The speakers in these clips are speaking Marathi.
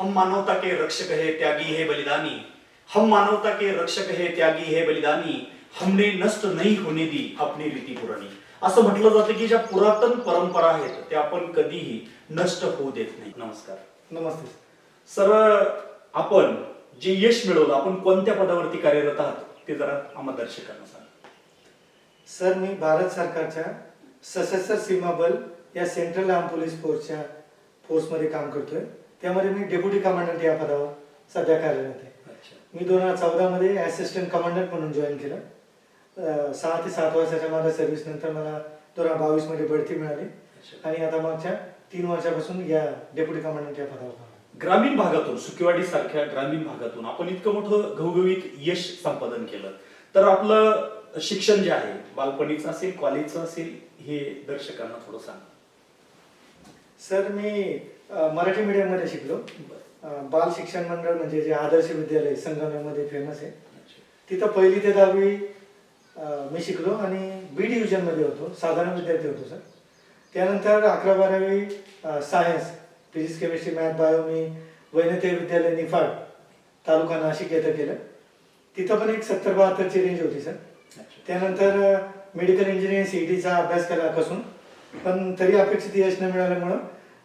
हम मानवता के रक्षक है त्यागी है बलिदानी, हम मानवता के रक्षक है त्यागी है बलिदानी, हमने नष्ट नहीं होने दी अपनी रीती पुराणी. असं म्हटलं जातं की ज्या पुरातन परंपरा आहेत त्या आपण कधीही नष्ट होऊ देत नाही. नमस्कार. नमस्ते सर, आपण जे यश मिळवलं, आपण कोणत्या पदावरती कार्यरत आहात ते जरा आम्हा दर्शकांना सांगा. सर, मी भारत सरकारच्या सशस्त्र सीमा बल या सेंट्रल आर्म पोलीस फोर्समध्ये काम करतोय. त्यामध्ये मी डेप्युटी कमांडंट या पदावर सध्या कार्यरत आहे. मी 2014 मध्ये असिस्टंट कमांडंट म्हणून जॉईन केलं. 6 ते 7 वर्षाच्या माझ्या सर्व्हिस नंतर मला 2022 मध्ये बढती मिळाली आणि आता मागच्या 3 वर्षापासून या डेप्युटी कमांडंट या पदावर आहे. ग्रामीण भागातून, सुकेवाडी सारख्या ग्रामीण भागातून आपण इतकं मोठं घवघवीत यश संपादन केलं, तर आपलं शिक्षण जे आहे बालपणीचं असेल, कॉलेजचं असेल, हे दर्शकांना थोडं सांगा. सर, मी मराठी मीडियम मध्ये शिकलो. बाल शिक्षण मंडळ म्हणजे जे आदर्श विद्यालय संगमनेरमध्ये फेमस आहे, तिथं 1ली ते 10वी मी शिकलो आणि बी डिव्हिजन मध्ये होतो, साधारण विद्यार्थी होतो सर. त्यानंतर 11-12वी science, physics, chemistry, math, bio मी वैनते विद्यालय निफाड तालुका नाशिक येथे केलं. तिथं पण एक 70-72 ची रेंज होती सर. त्यानंतर मेडिकल इंजिनिअरिंग सीईटीचा अभ्यास केला कसून, पण तरी अपेक्षित यश न मिळाल्यामुळं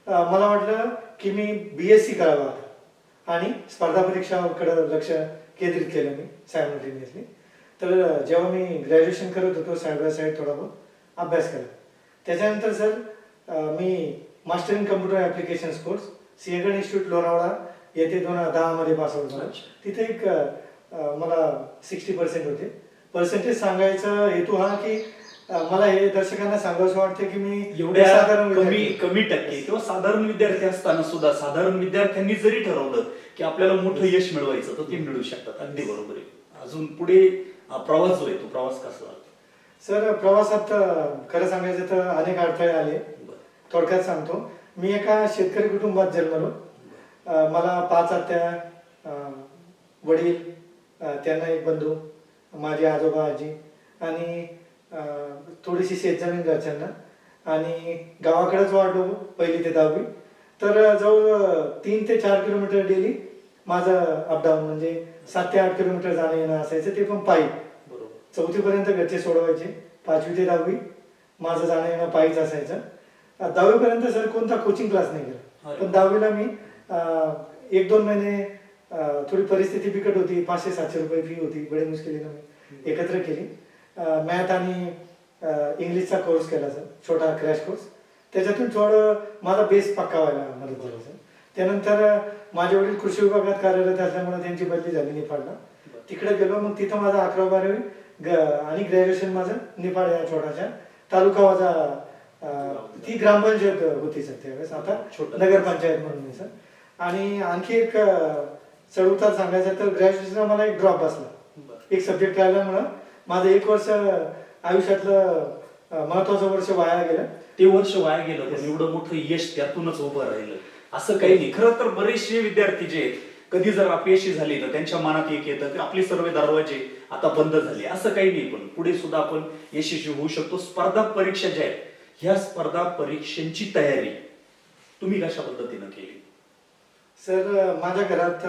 मला वाटलं की मी BSc करावा आणि स्पर्धा परीक्षाकडे लक्ष केंद्रित केलं मी सायमल्टेनियसली. तर जेव्हा मी ग्रॅज्युएशन करत होतो साईड बाय साईड थोडा बहुत अभ्यास केला. त्याच्यानंतर sir me master in computer applications course Sinhagad institute Lonavala येथे 2010 मध्ये पास आउट झालो. तिथे एक मला 60% होते. पर्सेंटेज सांगायचा हेतू हा की मला हे दर्शकांना सांगावंसं वाटतं की मी एवढ्या कमी टक्के किंवा साधारण विद्यार्थी असताना सुद्धा साधारण विद्यार्थ्यांनी जरी ठरवलं की आपल्याला मोठं यश मिळवायचं तर ते मिळू शकतात. अगदी बरोबर आहे. अजून पुढे प्रवास जो आहे तो प्रवास कसा झाला? सर, प्रवासात खरं सांगायचं तर अनेक अडथळे आले. थोडक्यात सांगतो. मी एका शेतकरी कुटुंबात जन्मलो. मला 5 आत्या, वडील, त्यांना एक बंधू, माझे आजोबा, आजी आणि थोडीशी शेतजमीन घरच्यांना आणि गावाकडेच वाढलो 1ली ते 10वी. तर जवळ 3 ते 4 किलोमीटर डेली माझं अपडाऊन, म्हणजे 7 ते 8 किलोमीटर जाणं येणं असायचं, ते पण पायी. 4थी पर्यंत घरचे सोडवायचे, 5वी ते 10वी माझं जाणं येणं पायीच असायचं. 10वी पर्यंत सर कोणता कोचिंग क्लास नाही केला, पण 10वीला मी 1-2 महिने थोडी परिस्थिती बिकट होती, 500-700 रुपये फी होती, बडे मुश्किलीनं मी एकत्र केली. मॅथ आणि इंग्लिशचा कोर्स केला सर, छोटा क्रॅश कोर्स. त्याच्यातून थोडं माझा बेस पक्का व्हायला मदत झाली सर. त्यानंतर माझे वडील कृषी विभागात कार्यरत असल्यामुळे त्यांची बदली झाली निफाडला. तिकडे गेलो. मग तिथं माझं 11-12वी आणि ग्रॅज्युएशन माझं निफाड या छोट्याशा तालुका माझा, ती ग्रामपंचायत होती सर त्यावेळेस, आता नगरपंचायत म्हणून सर. आणि आणखी एक चढउतार सांगायचं तर ग्रॅज्युएशनला मला एक ड्रॉप बसला, एक सब्जेक्ट राहिल्यामुळं माझं 1 वर्ष आयुष्यातलं महत्वाचं वर्ष वाया गेलं. ते वर्ष वाया गेलं, पण एवढं मोठं यश त्यातूनच उभं राहिलं असं काही नाही. खरं तर बरेचसे विद्यार्थी जे आहेत, कधी जर अपयशी झाली तर त्यांच्या मनात एक येतं की आपले सर्व दरवाजे आता बंद झाले. असं काही नाही, पण पुढे सुद्धा आपण यशस्वी होऊ शकतो. स्पर्धा परीक्षा ज्या आहेत, ह्या स्पर्धा परीक्षांची तयारी तुम्ही कशा पद्धतीनं केली? सर, माझ्या घरात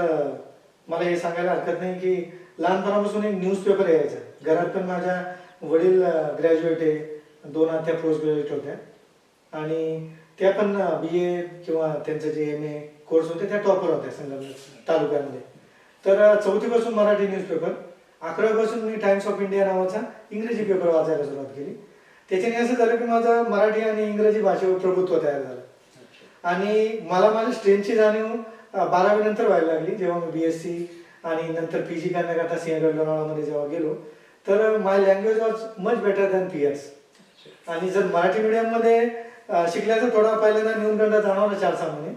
मला हे सांगायला हरकत नाही की लहानपणापासून एक न्यूजपेपर यायचा घरात. पण माझ्या वडील ग्रॅज्युएट आहे, 2 आत्या पोस्ट ग्रॅज्युएट होत्या आणि त्या पण BA किंवा त्यांचं जे MA कोर्स होते त्या टॉपर होत्या संगमनेर तालुक्यामध्ये. तर 4थी पासून मराठी न्यूजपेपर, 11वी पासून मी टाइम्स ऑफ इंडिया नावाचा इंग्रजी पेपर वाचायला सुरुवात केली. त्याच्याने असं झालं की माझं मराठी आणि इंग्रजी भाषेवर प्रभुत्व तयार झालं आणि मला माझ्या स्ट्रेंथची जाणीव 12वी नंतर व्हायला लागली. जेव्हा मी BSc आणि नंतर PG करण्याकरता सिंहगड लोणावळामध्ये जेव्हा गेलो, तर my language was much better than PS. आणि जर मराठी मीडियममध्ये शिकल्याचा थोडा पहिल्यांदा न्यूनगंड जाणवला 4-6 महिने.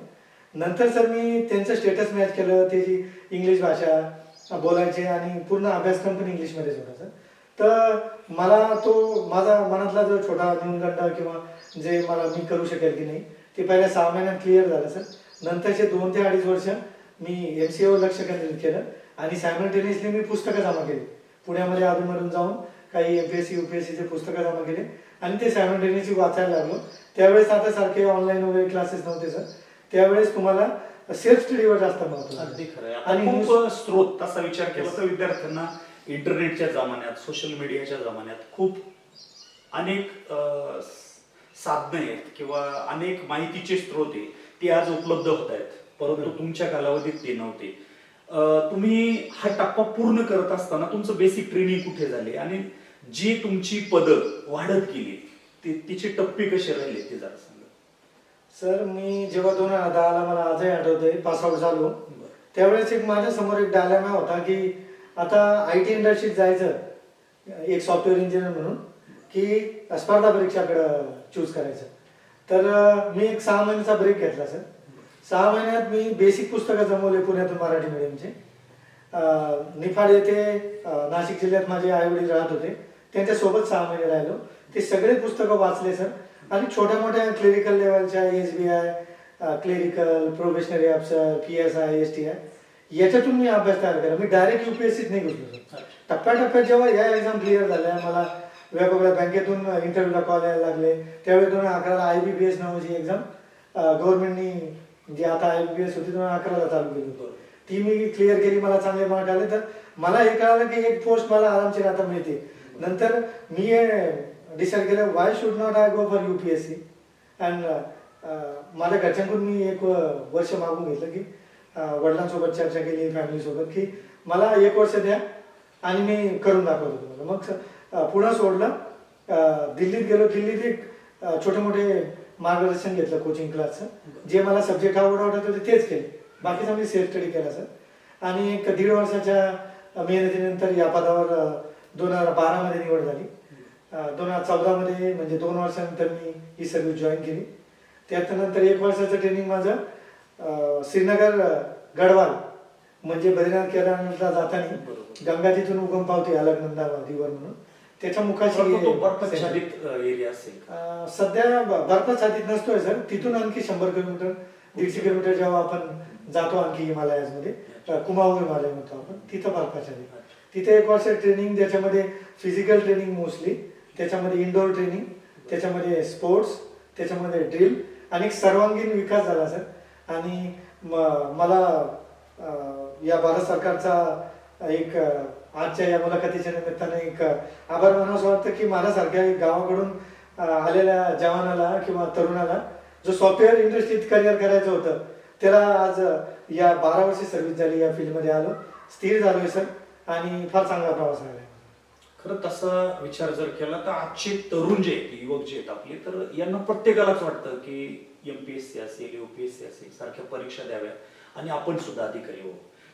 नंतर सर मी त्यांचं स्टेटस मॅच केलं, त्याची इंग्लिश भाषा बोलायचे आणि पूर्ण अभ्यासक्रम पण इंग्लिशमध्येच होता सर. तर मला तो माझा मनातला जो छोटा न्यूनगंड किंवा जे मला मी करू शकेल की नाही, ते पहिल्या 6 महिन्यात क्लिअर झालं सर. नंतरचे 2 ते 2.5 वर्ष मी MCA वर लक्ष केंद्रित केलं आणि सायमल्टेनियसली मी पुस्तकं जमा केली. पुण्यामध्ये अधूनमधून जाऊन काही MPSC UPSCचे पुस्तकं जमा केले आणि ते सायमल्टेनियसली वाचायला लागलो. त्यावेळेस आता सारखे ऑनलाईन वगैरे क्लासेस नव्हते सर. त्यावेळेस तुम्हाला सेल्फ स्टडीवर जास्त महत्व अगदी आहे. खरं आहे. आणि आता खूप स्रोत तसा विचार केला तर विद्यार्थ्यांना इंटरनेटच्या जमान्यात, सोशल मीडियाच्या जमान्यात खूप अनेक साधनं आहेत किंवा अनेक माहितीचे स्रोत आहे ते आज उपलब्ध होत आहेत, परंतु तुमच्या कालावधीत ते नव्हते. तुम्ही हा टप्पा पूर्ण करत असताना तुमचं बेसिक ट्रेनिंग कुठे झाले आणि जी तुमची पदं वाढत गेली तिचे टप्पे कसे राहिले ते जरा सांगा. सर मी जेव्हा 2010ला मला आजही आठवते पास आउट झालो, त्यावेळेस एक माझ्या समोर एक डायलेमा होता की आता IT इंडस्ट्रीत जायचं एक सॉफ्टवेअर इंजिनियर म्हणून की स्पर्धा परीक्षाकडे चूज करायचं. तर मी एक 6 महिन्याचा ब्रेक घेतला सर. 6 महिन्यात मी बेसिक पुस्तकं जमवले पुण्यातून मराठी मीडियमचे. निफाड येथे नाशिक जिल्ह्यात माझे आई वडील राहत होते, त्यांच्यासोबत 6 महिने राहिलो. ते सगळे पुस्तकं वाचले सर आणि छोट्या मोठ्या क्लिनिकल लेवलच्या SBI, क्लिनिकल, प्रोबेशनरी अफसर, PSI, STI याच्यातून मी अभ्यास तयार केला. मी डायरेक्ट UPSCत नाही घुसलो सर. टप्प्याटप्प्यात जेव्हा या एक्झाम क्लिअर झाल्या, मला वेगवेगळ्या बँकेतून इंटरव्ह्यूला कॉल यायला लागले. त्यावेळी 2011ला IBPS नावाची एक्झाम गव्हर्नमेंटनी जी आता IBPS होती 2011ला चालू केली होती, ती मी क्लिअर केली. मला चांगले मार्क आले. तर मला हे कळालं की एक पोस्ट मला आरामशीर आता मिळते. नंतर मी डिसाईड केलं why should not I go for UPSC. And माझ्या घरच्यांकडून मी एक वर्ष मागून घेतलं की वडिलांसोबत चर्चा केली, फॅमिलीसोबत, की मला 1 वर्ष द्या आणि मी करून दाखवतो तुम्हाला. मग पुन्हा सोडलं, दिल्लीत गेलो. दिल्लीत एक छोटे मोठे मार्गदर्शन घेतलं कोचिंग क्लासचं. जे मला सब्जेक्ट आवडत होते तेच केले, बाकीचा मी सेल्फ स्टडी केला सर. आणि एक 1.5 वर्षाच्या मेहनतीनंतर या पदावर 2012 मध्ये निवड झाली. 2014 मध्ये म्हणजे 2 वर्षानंतर मी ही सर्व्हिस जॉईन केली. त्यानंतर 1 वर्षाचं ट्रेनिंग माझं श्रीनगर गढवाल म्हणजे बद्रीनाथ केदारनाथला जाताना गंगा तिथून उगम पावते अलकनंदा रिव्हर म्हणून, त्याच्या मुखाशी एरिया असेल. सध्या बर्फाच्छादित नसतोय सर. तिथून आणखी 100 किलोमीटर 150 किलोमीटर जेव्हा आपण जातो आणखी हिमालयामध्ये, कुमाऊ हिमालय म्हणतो आपण, तिथं बर्फाच्छादित. तिथे 1 वर्ष ट्रेनिंग, त्याच्यामध्ये फिजिकल ट्रेनिंग मोस्टली, त्याच्यामध्ये इंडोर ट्रेनिंग, त्याच्यामध्ये स्पोर्ट्स, त्याच्यामध्ये ड्रिल आणि एक सर्वांगीण विकास झाला सर. आणि मला या भारत सरकारचा एक आजच्या या मुलाखतीच्या निमित्ताने एक आभार मानावंसं वाटतं की माझ्यासारख्या एक गावाकडून आलेल्या जवानाला किंवा तरुणाला जो सॉफ्टवेअर इंडस्ट्रीत करिअर करायचं होतं, त्याला आज या 12 वर्षे सर्व्हिस झाली, या फील्डमध्ये आलो, स्थिर झालोय सर आणि फार चांगला प्रवास झाला. खरं तसा विचार जर केला तर आजचे तरुण जे आहेत, युवक जे आहेत आपले, तर यांना प्रत्येकालाच वाटतं की MPSC असेल, UPSC असेल सारख्या परीक्षा द्याव्या आणि आपण सुद्धा अधिकारी हो.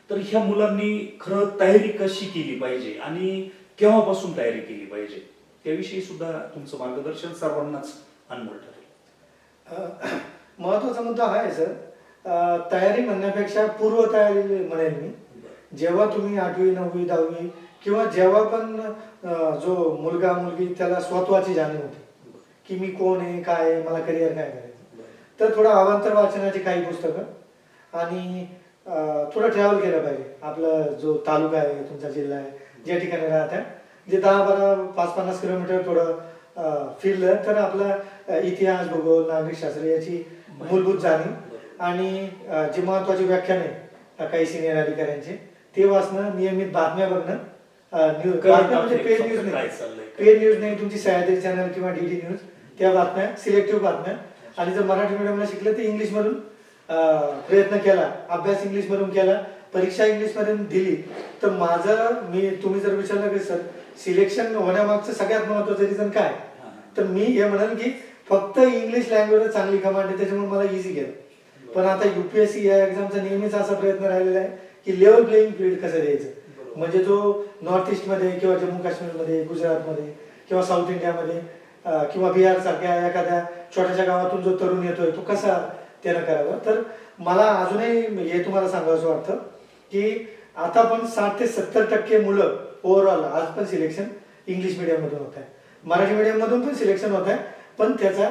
तर ह्या मुलांनी खरं तयारी कशी केली पाहिजे आणि केव्हापासून तयारी केली पाहिजे त्याविषयी सुद्धा तुमचं मार्गदर्शन सर्वांनाच अनमोल ठरेल. महत्वाचा मुद्दा हा आहे सर. तयारी म्हणण्यापेक्षा पूर्व तयारी म्हणेल मी. जेव्हा तुम्ही 8वी 9वी 10वी किंवा जेव्हा पण जो मुलगा मुलगी त्याला स्वत्वाची जाणीव होते की मी कोण आहे, काय आहे, मला करिअर काय करायचं, तर थोडं अवांतर वाचनाची काही पुस्तकं आणि थोडं ट्रॅव्हल केलं पाहिजे. आपला जो तालुका आहे, तुमचा जिल्हा आहे, ज्या ठिकाणी राहता, जे 10-12 5-50 किलोमीटर थोडं फिरलं तर आपला इतिहास, भूगोल, नागरिकशास्त्र याची मूलभूत जाणीव आणि जी महत्वाची व्याख्याने काही सिनियर अधिकाऱ्यांचे ते वाचणं, नियमित बातम्या बघणं. बातम्या म्हणजे पेड न्यूज नाही, पेड न्यूज नाही, तुमची सह्याद्री चॅनल किंवा DD न्यूज, त्या बातम्या, सिलेक्टिव्ह बातम्या. आणि जर मराठी मीडियमला शिकलं तर इंग्लिश मधून प्रयत्न केला, अभ्यास इंग्लिश मधून केला, परीक्षा इंग्लिश मधून दिली. तर तुम्ही जर विचारलं की सर सिलेक्शन होण्यामागचं सगळ्यात महत्वाचं रिझन काय, तर मी हे म्हणेन की फक्त इंग्लिश लँग्वेज चांगली कमांड आहे, त्याच्यामुळे मला इझी गेलं. पण आता UPSC या एक्झामचा नेहमीच असा प्रयत्न राहिलेला आहे की लेवल प्लेइंग फील्ड कसं द्यायचं. म्हणजे जो नॉर्थ ईस्ट मध्ये किंवा जम्मू काश्मीरमध्ये, गुजरातमध्ये किंवा साऊथ इंडियामध्ये किंवा बिहार सारख्या एखाद्या छोट्याशा गावातून जो तरुण येतोय तो कसा त्यानं करावं. तर मला अजूनही हे तुम्हाला सांगायचं वाटतं की आता पण 60 ते 70% मुलं ओव्हरऑल आज पण सिलेक्शन इंग्लिश मीडियम मधून होत आहे, मराठी मीडियम मधून पण सिलेक्शन होत आहे, पण त्याचा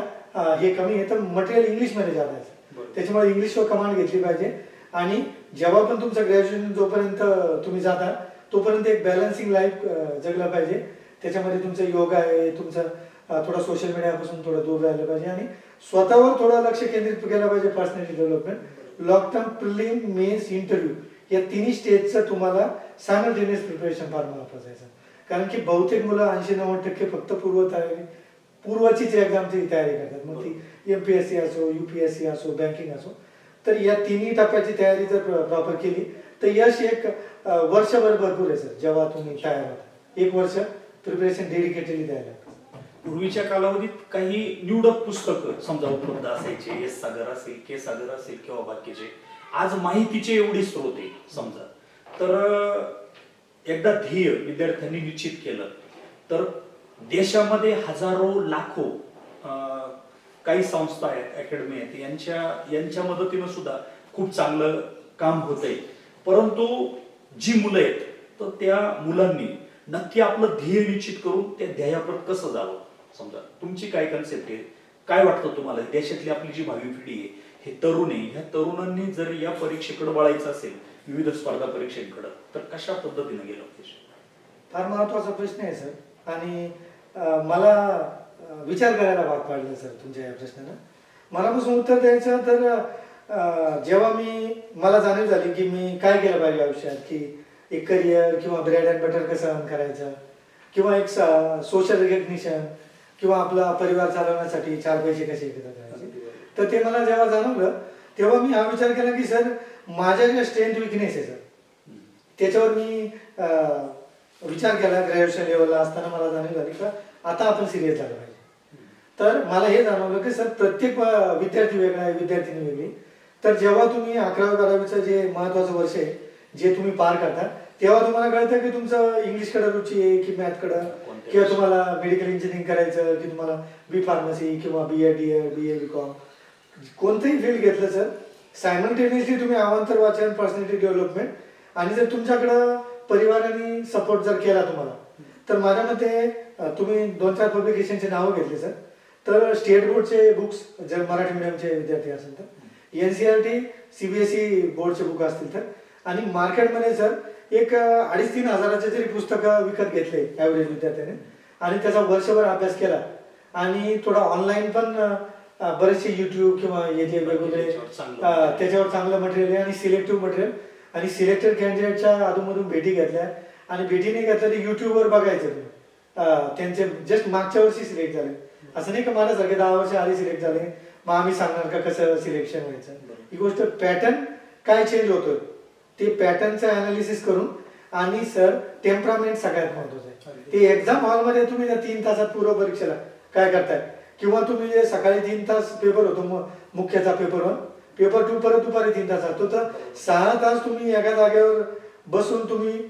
हे कमी आहे. तर मटेरियल इंग्लिश मध्ये जात आहे, त्याच्यामुळे इंग्लिशवर कमांड घेतली पाहिजे. आणि जेव्हा पण तुमचं ग्रॅज्युएशन जोपर्यंत तुम्ही जाता तोपर्यंत एक बॅलन्सिंग लाईफ जगलं पाहिजे. त्याच्यामध्ये तुमचं योगा आहे, तुमचं थोडं सोशल मीडियापासून थोडं दूर राहिलं पाहिजे आणि स्वतःवर थोडं लक्ष केंद्रित केलं पाहिजे, personality development. Long term, prelim, mains, interview या तिन्ही स्टेजचं तुम्हाला सायमल्टेनियस प्रिपरेशन फार महत्वाचं आहे सर. कारण की बहुतेक मुलं 80-90% फक्त पूर्वचीच एक्झामची तयारी करतात. मग ती MPSC असो, UPSC असो, बँकिंग असो. तर या तिन्ही टप्प्याची तयारी जर प्रॉपर केली तर यश एक वर्षभर भरपूर आहे सर. जेव्हा तुम्ही तयार होता 1 वर्ष प्रिपरेशन डेडिकेटेडली द्यायला लागतं. पूर्वीच्या कालावधीत काही निवडक पुस्तकं समजा उपलब्ध असायचे, एस सागर असेल, के सागर असेल किंवा बाकीचे. आज माहितीचे एवढे स्रोत आहे समजा. तर एकदा ध्येय विद्यार्थ्यांनी निश्चित केलं तर देशामध्ये हजारो लाखो काही संस्था आहेत, अकॅडमी आहेत, यांच्या मदतीनं सुद्धा खूप चांगलं काम होतंय. परंतु जी मुलं आहेत तर त्या मुलांनी नक्की आपलं ध्येय निश्चित करून त्या ध्येयाप्रत कसं जावं. समजा तुमची काय कन्सेप्ट आहे, काय वाटतं तुम्हाला देशातली आपली जी भावी पिढी आहे, हे तरुण आहे, ह्या तरुणांनी जर या परीक्षेकडे वळायचं असेल, विविध स्पर्धा परीक्षेकडे, तर कशा पद्धतीने गेलं पाहिजे? फार महत्वाचा प्रश्न आहे सर. आणि मला विचार करायला भाग पाडलं सर तुमच्या या प्रश्नाला. मनापासून उत्तर द्यायचं तर जेव्हा मला जाणीव झाली की मी काय केलं पाहिजे आयुष्यात, की एक करिअर किंवा ब्रेड अँड बटर कसं अर्न करायचं, किंवा एक सोशल रिकग्निशन, किंवा आपला परिवार चालवण्यासाठी 4 पैसे कसे एकत्र करायचे, तर ते मला जेव्हा जाणवलं तेव्हा मी हा विचार केला की सर माझ्या ज्या स्ट्रेंथ विकनेस आहे सर त्याच्यावर मी विचार केला. ग्रॅज्युएशन लेवलला असताना मला जाणीव झाली का आता आपण सिरियस झालं पाहिजे. तर मला हे जाणवलं की सर प्रत्येक विद्यार्थी वेगळा आहे, विद्यार्थिनी वेगळी. तर जेव्हा तुम्ही 11वी-12वीचं जे महत्वाचं वर्ष आहे जे तुम्ही पार करता तेव्हा तुम्हाला कळतं की तुमचं इंग्लिशकडे रुची आहे की मॅथकडं, किंवा तुम्हाला मेडिकल इंजिनिअरिंग करायचं, की तुम्हाला B.Pharmacy किंवा B.Ed, BA, B.Com कोणतंही फील्ड घेतलं सर सायमल्टेनियसली तुम्ही अवांतर वाचन, पर्सनॅलिटी डेव्हलपमेंट आणि जर तुमच्याकडं परिवाराने सपोर्ट जर केला तुम्हाला, तर माझ्या मते तुम्ही 2-4 पब्लिकेशनचे नावं घेतले सर. तर स्टेट बोर्डचे बुक्स जर मराठी मीडियमचे विद्यार्थी असेल तर, NCERT CBSE बोर्डचे बुक असतील तर, आणि मार्केटमध्ये सर एक 2,500-3 हजाराचे जरी पुस्तकं विकत घेतले ॲव्हरेज विद्यार्थ्याने आणि त्याचा वर्षभर अभ्यास केला आणि थोडा ऑनलाईन पण बरेचसे YouTube किंवा येथे वेगवेगळे त्याच्यावर चांगलं मटेरियल आहे आणि सिलेक्टिव्ह मटेरियल आणि सिलेक्टेड कॅन्डिडेटच्या अधूनमधून भेटी घेतल्या आणि भेटीने घेतल्या तर युट्यूबवर बघायचं त्यांचे जस्ट मागच्या वर्षी सिलेक्ट झाले. असं नाही का माझ्यासारखे 10 वर्ष आधी सिलेक्ट झाले मग आम्ही सांगणार का कसं सिलेक्शन व्हायचं. ही गोष्ट पॅटर्न काय चेंज होतोय ते पॅटर्नचं अनालिसिस करून, आणि सर टेम्परामेंट सगळ्यात महत्वाचं आहे. ते एक्झाम हॉलमध्ये तुम्ही 3 तासात पूर्व परीक्षेला काय करताय, किंवा तुम्ही जे सकाळी 3 तास पेपर होतो मुख्याचा पेपर 1, पेपर 2 परत दुपारी 3 तास असतो, तर 6 तास तुम्ही एका जागेवर बसून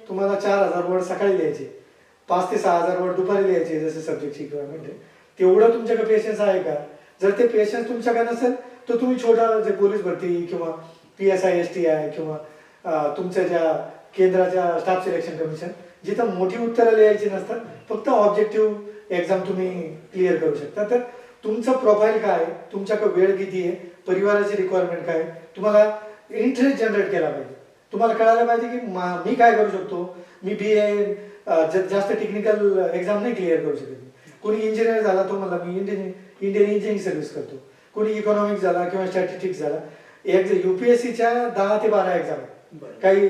तुम्हाला 4,000 वर्ड सकाळी लिहायचे, 5 ते 6,000 वर्ड दुपारी लिहायचे, जसं सब्जेक्टची रिक्वायरमेंट आहे. तेवढं तुमच्याकडे पेशन्स आहे का? जर ते पेशन्स तुमच्याकडे नसेल तर तुम्ही छोटा जे पोलीस भरती किंवा PSI STI किंवा तुमच्या ज्या केंद्राच्या स्टाफ सिलेक्शन कमिशन जिथं मोठी उत्तरं लिहायची नसतात, फक्त ऑब्जेक्टिव्ह एक्झाम तुम्ही क्लिअर करू शकता. तर तुमचं प्रोफाईल काय, तुमच्याकडे वेळ किती आहे, परिवाराची रिक्वायरमेंट काय, तुम्हाला इंटरेस्ट जनरेट केला पाहिजे. तुम्हाला कळायला पाहिजे की मी काय करू शकतो. मी BA जास्त टेक्निकल एक्झाम नाही क्लिअर करू शकत. कोणी इंजिनियर झाला तो मला मी इंडियन इंजिनिअरिंग सर्व्हिस करतो, कोणी इकॉनॉमिक्स झाला किंवा स्टॅटिस्टिक्स झाला. UPSCच्या 10 ते 12 एक्झाम आहेत. काही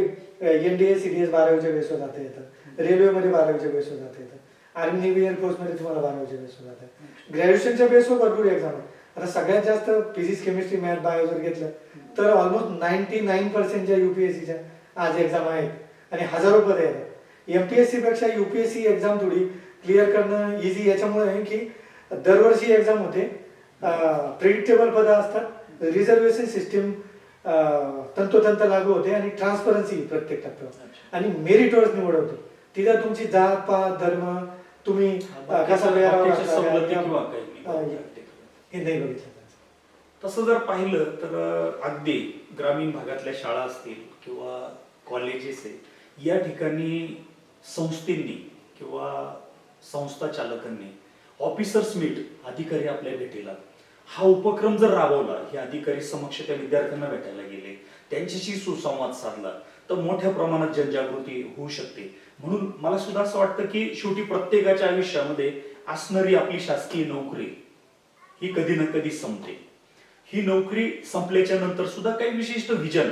NDA CDS 12वीच्या बेसवर जाता येतात, रेल्वेमध्ये 12वीच्या बेसवर जाता येतात, आर्मी नेव्ही एअरफोर्समध्ये तुम्हाला 12वीच्या बेसवर जातात, ग्रॅज्युएशनच्या बेसवर भरपूर एक्झाम आहे. आता सगळ्यात जास्त फिजिक्स, केमिस्ट्री, मॅथ, बायो जर घेतलं तर ऑलमोस्ट 99% ज्या UPSCच्या आज एक्झाम आहेत आणि हजारो पदे आहेत. MPSC पेक्षा UPSC एक्झाम थोडी क्लिअर करणं इझी याच्यामुळे आहे की दरवर्षी एक्झाम होते, प्रिडिक्टेबल पदं असतात, रिझर्वेशन सिस्टीम तंतोतंत लागू होते आणि ट्रान्सपरन्सी प्रत्येक टप्प्यावर आणि मेरिटवर निवड होते. तिथं तुमची जात पात धर्म तुम्ही कसा हे नाही बघितलं. तसं जर पाहिलं तर अगदी ग्रामीण भागातल्या शाळा असतील किंवा कॉलेजेस आहेत, या ठिकाणी संस्थेंनी किंवा संस्था चालकांनी ऑफिसर्स मीट, अधिकारी आपल्या भेटीला, हा उपक्रम जर राबवला, हे अधिकारी समक्ष त्या विद्यार्थ्यांना भेटायला गेले, त्यांच्याशी सुसंवाद साधला तर मोठ्या प्रमाणात जनजागृती होऊ शकते. म्हणून मला सुद्धा असं वाटतं की शेवटी प्रत्येकाच्या आयुष्यामध्ये असणारी आपली शासकीय नोकरी ही कधी ना कधी संपते. ही नोकरी संपल्याच्या नंतर सुद्धा काही विशिष्ट विजन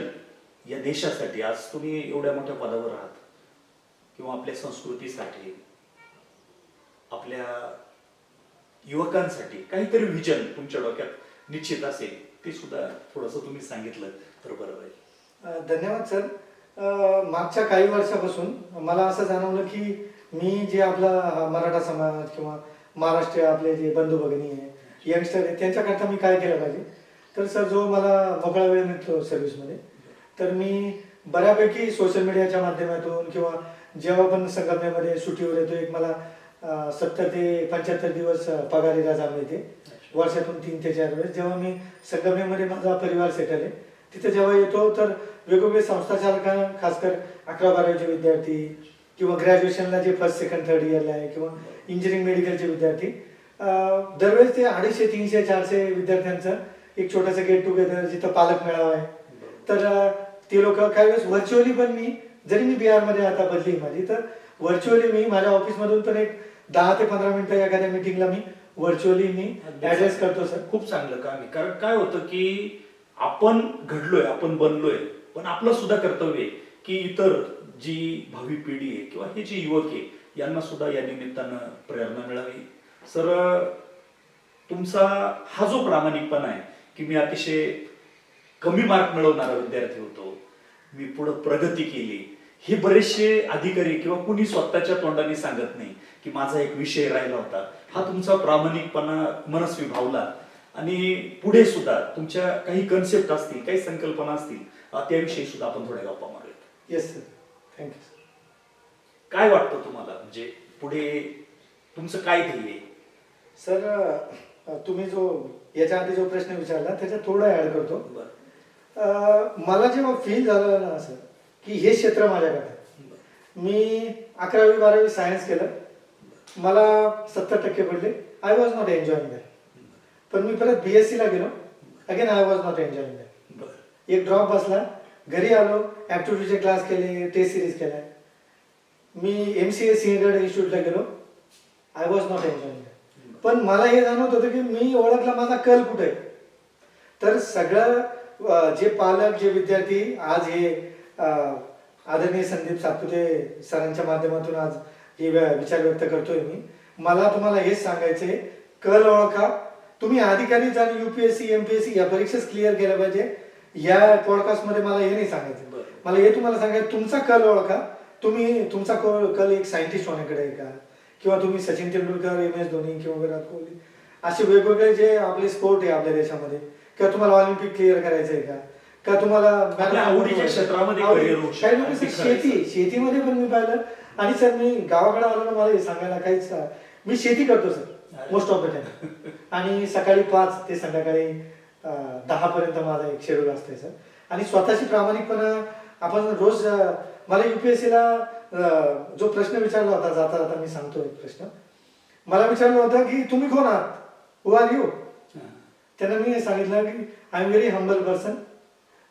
या देशासाठी, आज तुम्ही एवढ्या मोठ्या पदावर आहात, किंवा आपल्या संस्कृतीसाठी, आपल्या युवकांसाठी काहीतरी विजन तुमच्या डोक्यात निश्चित असेल, ते सुद्धा थोडस तुम्ही सांगितलं तर बरं राहील. धन्यवाद सर. मागच्या काही वर्षापासून मला असं जाणवलं की मी जे आपला मराठा समाज किंवा महाराष्ट्र आपले जे बंधू भगिनी आहे, यंगस्टर आहे, त्यांच्याकरता मी काय केलं पाहिजे. तर सर, जो मला मोकळा वेळ मिळतो सर्व्हिसमध्ये, तर मी बऱ्यापैकी सोशल मीडियाच्या माध्यमातून किंवा जेव्हा पण संघटनेमध्ये सुट्टीवर येतो, एक मला 70 ते 75 दिवस पगारी रजा मिळते वर्षातून 3 ते 4 वेळेस. जेव्हा मी संघटनेमध्ये माझा परिवार सेटल आहे, तिथे जेव्हा येतो तर वेगवेगळे संस्था चालकांना, खासकर 11-12वीचे विद्यार्थी किंवा ग्रॅज्युएशनला जे फर्स्ट सेकंड थर्ड इयरला आहे किंवा इंजिनिअरिंग मेडिकलचे विद्यार्थी, दरवेळेस ते 250, 300, 400 विद्यार्थ्यांचं एक छोटंसं गेट टुगेदर, जिथं पालक मेळावा आहे. तर ते लोक काही वेळेस व्हर्च्युअली पण, मी जरी मी बिहारमध्ये आता बदली माझी, तर व्हर्च्युअली मी माझ्या ऑफिसमधून पण एक 10 ते 15 मिनिटं एखाद्या मिटिंगला मी व्हर्च्युअली मी ऍड्रेस करतो सर. खूप चांगलं काम आहे. कारण काय होतं की आपण घडलोय, आपण बनलोय, पण आपलं सुद्धा कर्तव्य आहे की इतर जी भावी पिढी आहे किंवा हे जे युवक आहे, यांना सुद्धा या निमित्तानं प्रेरणा मिळावी. सर, तुमचा हा जो प्रामाणिकपणा आहे की मी अतिशय कमी मार्क मिळवणारा विद्यार्थी होतो, मी पुढे प्रगती केली, हे बरेचसे अधिकारी किंवा कुणी स्वतःच्या तोंडाने सांगत नाही की माझा एक विषय राहिला होता. हा तुमचा प्रामाणिकपणा मनस्वी भावला. आणि पुढे सुद्धा तुमच्या काही कन्सेप्ट असतील, काही संकल्पना असतील, त्याविषयी सुद्धा आपण थोड्या गप्पा मारूयात. Yes sir, thank you sir. काय वाटतं तुम्हाला, म्हणजे पुढे तुमचं काय ध्येय आहे? सर, तुम्ही जो याच्या आधी जो प्रश्न विचारला त्याच्यात थोडं ऍड करतो. मला जेव्हा फील झालं ना सर की हे क्षेत्र माझ्याकडे आहे, मी 11वी-12वी सायन्स केलं, मला 70% पडले, I was not enjoying that. पण मी परत BSc ला गेलो, again I was not enjoying that. एक ड्रॉप बसला, घरी आलो, ऍप्टिट्यूडचे क्लास केले, टेस्ट सिरीज केला. मी MCA सिंहगड इन्स्टिट्यूटला गेलो, I was not enjoying that. पण मला हे जाणवत होतं की मी ओळखला माझा कल कुठे आहे. तर सगळं जे पालक, जे विद्यार्थी, आज हे आदरणीय संदीप सातपुते सरांच्या माध्यमातून आज हे विचार व्यक्त करतोय मी. मला तुम्हाला हेच सांगायचंय, कल ओळखा. तुम्ही अधिकारी आणि UPSC MPSC या परीक्षाच क्लिअर केल्या पाहिजे. या पॉडकास्टमध्ये मला हे नाही सांगायचं, मला हे तुम्हाला सांगायचं, तुमचा कल ओळखा. तुम्ही तुमचा कल एक सायंटिस्ट होण्याकडे आहे का, किंवा तुम्ही सचिन तेंडुलकर, MS धोनी किंवा विराट कोहली असे वेगवेगळे जे आपले स्पोर्ट आहे आपल्या देशामध्ये, किंवा तुम्हाला ऑलिम्पिक क्लिअर करायचं आहे का तुम्हाला आवडीच्या क्षेत्रामध्ये करिअर होऊ शकतं. काही लोक शेतीमध्ये पण मी पाहिलं. आणि सर, मी गावाकडे आलो ना, मला हे सांगायला काहीच, मी शेती करतो sir most of the time. आणि सकाळी 5 ते संध्याकाळी 10 पर्यंत माझा एक शेड्यूल असते सर. आणि स्वतःची प्रामाणिकपणा आपण रोज, मला UPSC ला जो प्रश्न विचारला होता, जाता जाता मी सांगतो एक प्रश्न मला विचारलं होतं की तुम्ही कोण आहात, हु आर यू. त्यांना मी सांगितलं की I am very humble person.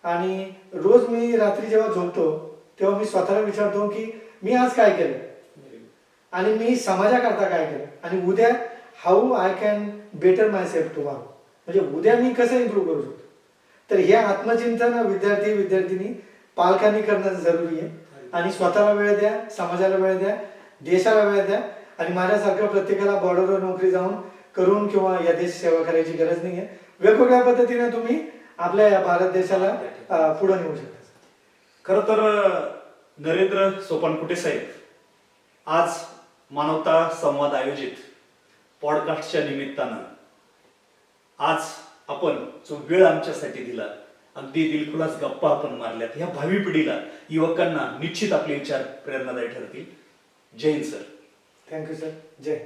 आणि रोज मी रात्री जेव्हा झोपतो तेव्हा मी स्वतःला विचारतो की मी आज काय केलं आणि मी समाजाकरता काय केलं, आणि उद्या how I can better my self tomorrow, म्हणजे उद्या मी कसं इम्प्रूव्ह करू शकतो. तर हे आत्मचिंतन विद्यार्थी विद्यार्थिनी पालकांनी करणं जरुरी आहे. आणि स्वतःला वेळ द्या, समाजाला वेळ द्या, देशाला वेळ द्या. आणि माझ्यासारखं प्रत्येकाला बॉर्डरवर नोकरी जाऊन करून किंवा या देश सेवा करायची गरज नाहीये. वेगवेगळ्या पद्धतीने तुम्ही आपल्या या भारत देशाला पुढे नेऊ शकता. खर तर नरेंद्र सोपानकुटे साहेब, आज मानवता संवाद आयोजित पॉडकास्टच्या निमित्तानं आज आपण जो वेळ आमच्यासाठी दिला, अगदी दिलखुलास गप्पा आपण मारल्यात, ह्या भावी पिढीला, युवकांना निश्चित आपले विचार प्रेरणादायी ठरतील. Jai Hind sir. Thank you sir. जय.